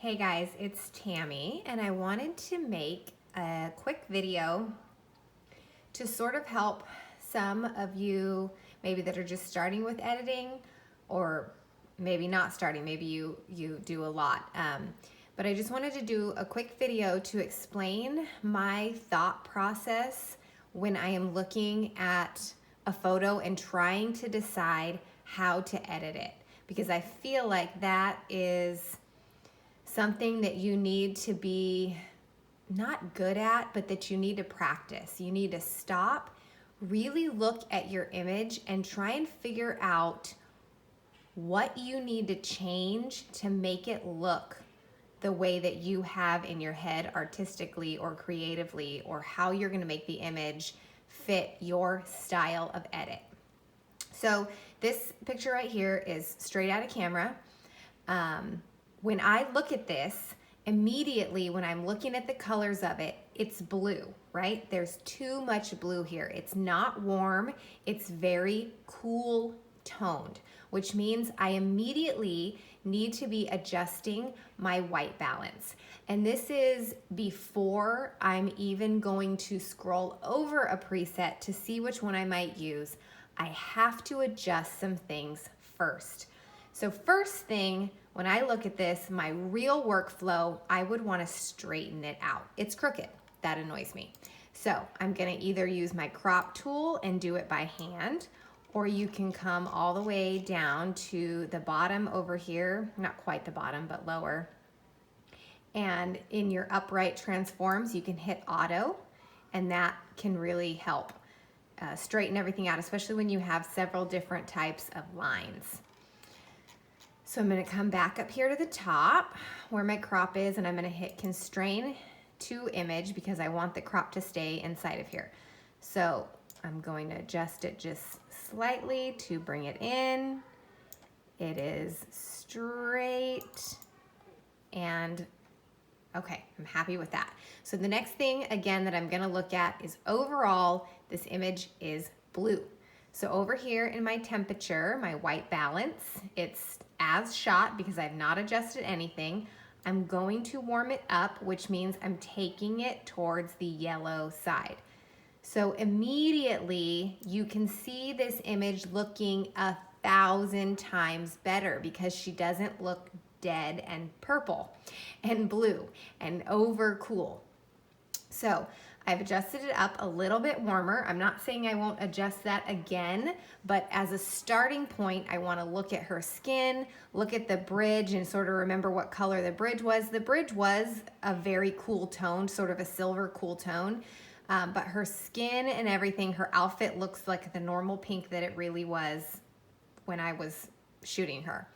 Hey guys, it's Tammy, and I wanted to make a quick video to sort of help some of you maybe that are just starting with editing, or maybe not starting, maybe you do a lot. But I just wanted to do a quick video to explain my thought process when I am looking at a photo and trying to decide how to edit it, because I feel like that is something that you need to be not good at, but that you need to practice. You need to stop, really look at your image and try and figure out what you need to change to make it look the way that you have in your head artistically or creatively, or how you're going to make the image fit your style of edit. So this picture right here is straight out of camera. When I look at this, immediately when I'm looking at the colors of it, it's blue, right? There's too much blue here. It's not warm, it's very cool toned, which means I immediately need to be adjusting my white balance. And this is before I'm even going to scroll over a preset to see which one I might use. I have to adjust some things first. So first thing, when I look at this, my real workflow, I would want to straighten it out. It's crooked. That annoys me. So I'm going to either use my crop tool and do it by hand, or you can come all the way down to the bottom over here, not quite the bottom, but lower. And in your upright transforms, you can hit auto, and that can really help straighten everything out, especially when you have several different types of lines. So I'm going to come back up here to the top where my crop is, and I'm going to hit constrain to image because I want the crop to stay inside of here. So I'm going to adjust it just slightly to bring it in. It is straight, and okay, I'm happy with that. So the next thing again that I'm going to look at is overall this image is blue. So over here in my temperature, my white balance, it's as shot because I've not adjusted anything. I'm going to warm it up, which means I'm taking it towards the yellow side. So immediately you can see this image looking 1,000 times better because she doesn't look dead and purple and blue and over cool. So I've adjusted it up a little bit warmer. I'm not saying I won't adjust that again, but as a starting point, I want to look at her skin, look at the bridge, and sort of remember what color the bridge was. The bridge was a very cool tone, sort of a silver cool tone, but her skin and everything, her outfit looks like the normal pink that it really was when I was shooting her.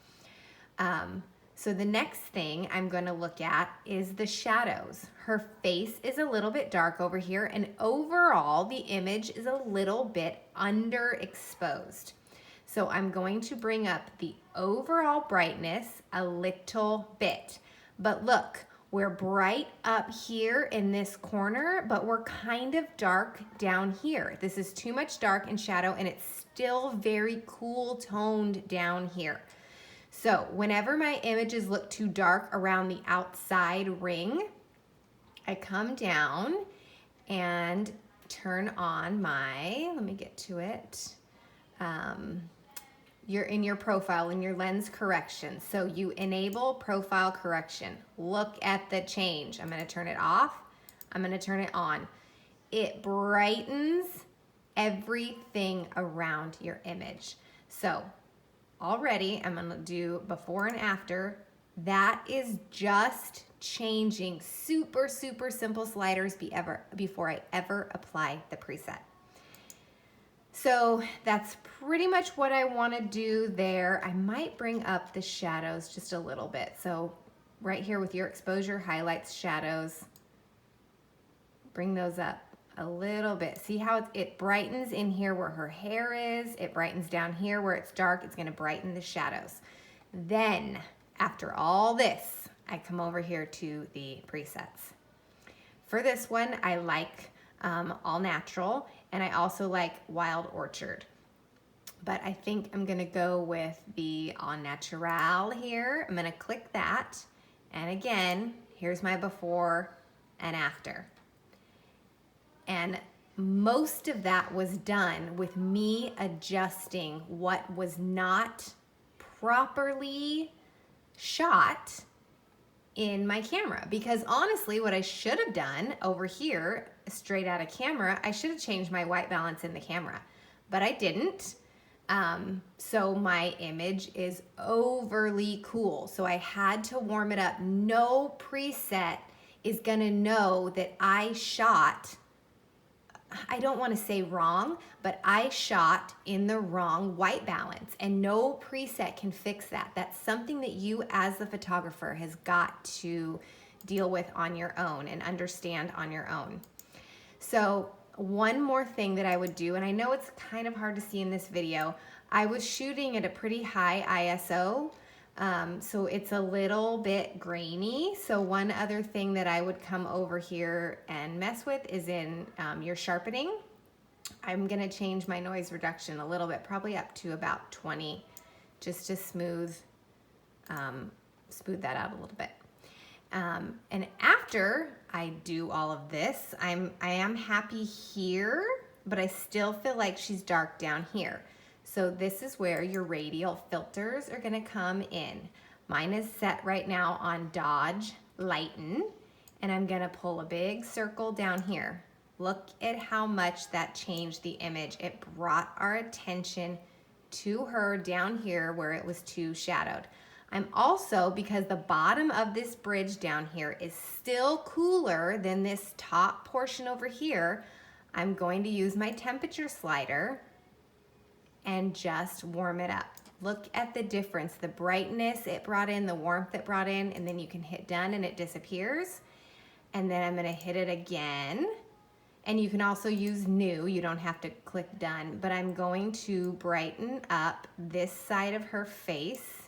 So the next thing I'm going to look at is the shadows. Her face is a little bit dark over here, and overall the image is a little bit underexposed. So I'm going to bring up the overall brightness a little bit. But look, we're bright up here in this corner, but we're kind of dark down here. This is too much dark and shadow, and it's still very cool toned down here. So whenever my images look too dark around the outside ring, I come down and turn on my, let me get to it, you're in your profile, in your lens correction. So you enable profile correction. Look at the change. I'm going to turn it off. I'm going to turn it on. It brightens everything around your image. So already, I'm going to do before and after. That is just changing super, super simple sliders before I ever apply the preset. So that's pretty much what I want to do there. I might bring up the shadows just a little bit. So right here with your exposure, highlights, shadows, bring those up a little bit. See how it brightens in here where her hair is. It brightens down here where it's dark. It's going to brighten the shadows. Then after all this, I come over here to the presets. For this one, I like all natural, and I also like Wild Orchard. But I think I'm going to go with the all natural here. I'm going to click that, And again, here's my before and after. And most of that was done with me adjusting what was not properly shot in my camera. Because honestly, what I should have done over here, straight out of camera, I should have changed my white balance in the camera, but I didn't. So my image is overly cool. So I had to warm it up. No preset is gonna know that I shot, I don't want to say wrong, but I shot in the wrong white balance, and no preset can fix that. That's something that you as the photographer has got to deal with on your own and understand on your own. So one more thing that I would do, and I know it's kind of hard to see in this video, I was shooting at a pretty high ISO, so it's a little bit grainy. So one other thing that I would come over here and mess with is in your sharpening. I'm gonna change my noise reduction a little bit, probably up to about 20, just to smooth that out a little bit. And after I do all of this, I am happy here, but I still feel like she's dark down here. So this is where your radial filters are gonna come in. Mine is set right now on Dodge Lighten, and I'm gonna pull a big circle down here. Look at how much that changed the image. It brought our attention to her down here where it was too shadowed. I'm also, because the bottom of this bridge down here is still cooler than this top portion over here, I'm going to use my temperature slider and just warm it up. Look at the difference, the brightness it brought in, the warmth it brought in, and then you can hit done and it disappears. And then I'm gonna hit it again. And you can also use new, you don't have to click done, but I'm going to brighten up this side of her face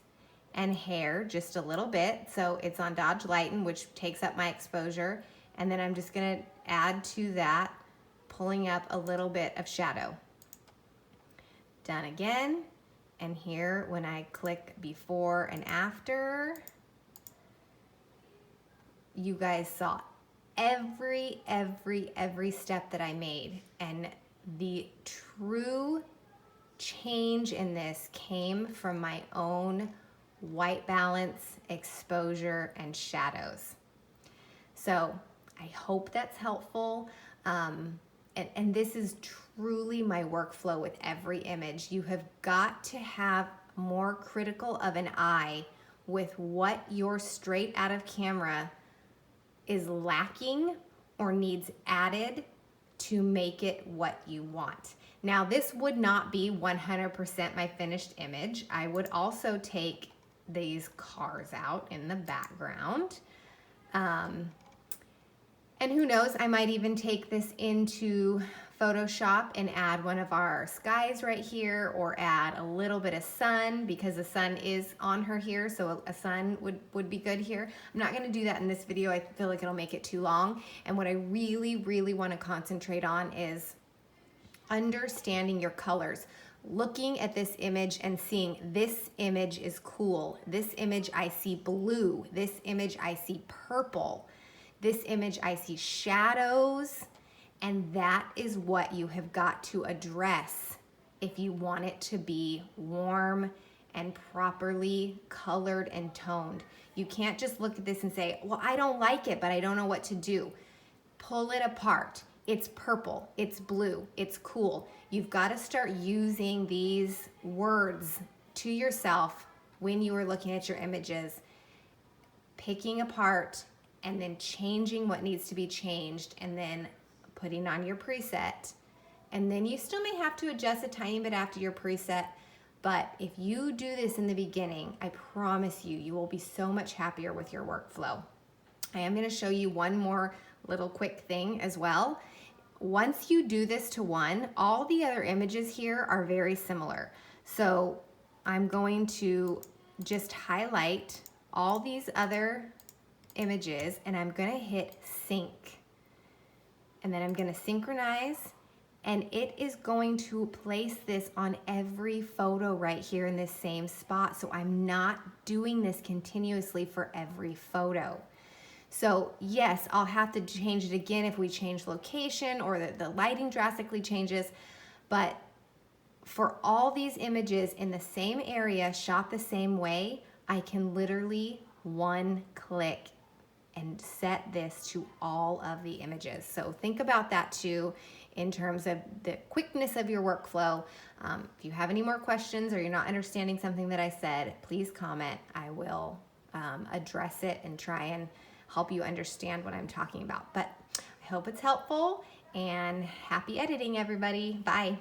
and hair just a little bit. So it's on Dodge Lighten, which takes up my exposure. And then I'm just gonna add to that, pulling up a little bit of shadow. Done again. And here, when I click before and after, you guys saw every step that I made. And the true change in this came from my own white balance, exposure, and shadows. So I hope that's helpful. And this is truly my workflow with every image. You have got to have more critical of an eye with what your straight out of camera is lacking or needs added to make it what you want. Now, this would not be 100% my finished image. I would also take these cars out in the background. And who knows, I might even take this into Photoshop and add one of our skies right here, or add a little bit of sun, because the sun is on her here, so a sun would be good here. I'm not gonna do that in this video. I feel like it'll make it too long. And what I really wanna concentrate on is understanding your colors. Looking at this image and seeing this image is cool. This image I see blue. This image I see purple. This image I see shadows. And that is what you have got to address if you want it to be warm and properly colored and toned. You can't just look at this and say, well, I don't like it, but I don't know what to do. Pull it apart. It's purple, it's blue, it's cool. You've got to start using these words to yourself when you are looking at your images, picking apart and then changing what needs to be changed, and then putting on your preset. And then you still may have to adjust a tiny bit after your preset, but if you do this in the beginning, I promise you, you will be so much happier with your workflow. I am going to show you one more little quick thing as well. Once you do this to one, all the other images here are very similar. So I'm going to just highlight all these other images, and I'm going to hit sync. And then I'm going to synchronize, and it is going to place this on every photo right here in this same spot. So I'm not doing this continuously for every photo. So yes, I'll have to change it again if we change location or the lighting drastically changes, but for all these images in the same area, shot the same way, I can literally one click and set this to all of the images. So think about that too in terms of the quickness of your workflow. If you have any more questions or you're not understanding something that I said, please comment. I will address it and try and help you understand what I'm talking about. But I hope it's helpful, and happy editing, everybody. Bye.